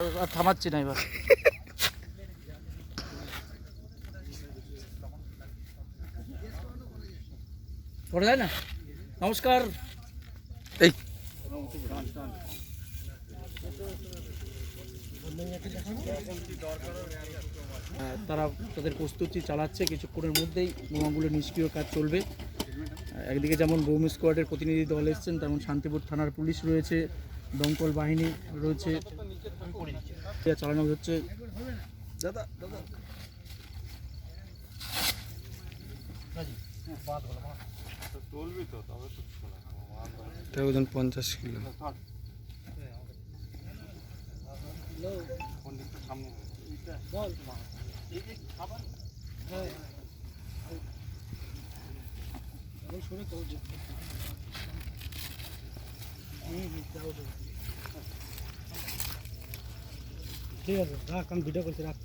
আর থামাচ্ছি না এবার। পড়ে যায় না। নমস্কার। এই তারা তাদের প্রস্তুতি চালাচ্ছে, কিছুক্ষণের মধ্যেই বোমাগুলো নিষ্ক্রিয় কাজ চলবে। একদিকে যেমন বোম স্কোয়াডের প্রতিনিধি দল এসছেন, তেমন শান্তিপুর থানার পুলিশ রয়েছে, দমকল বাহিনী রয়েছে, চালানো হচ্ছে। দাদা দাদা ওজন 50 কিলো। ঠিক আছে, রাখ, আমি ভিডিও করছি, রাখ।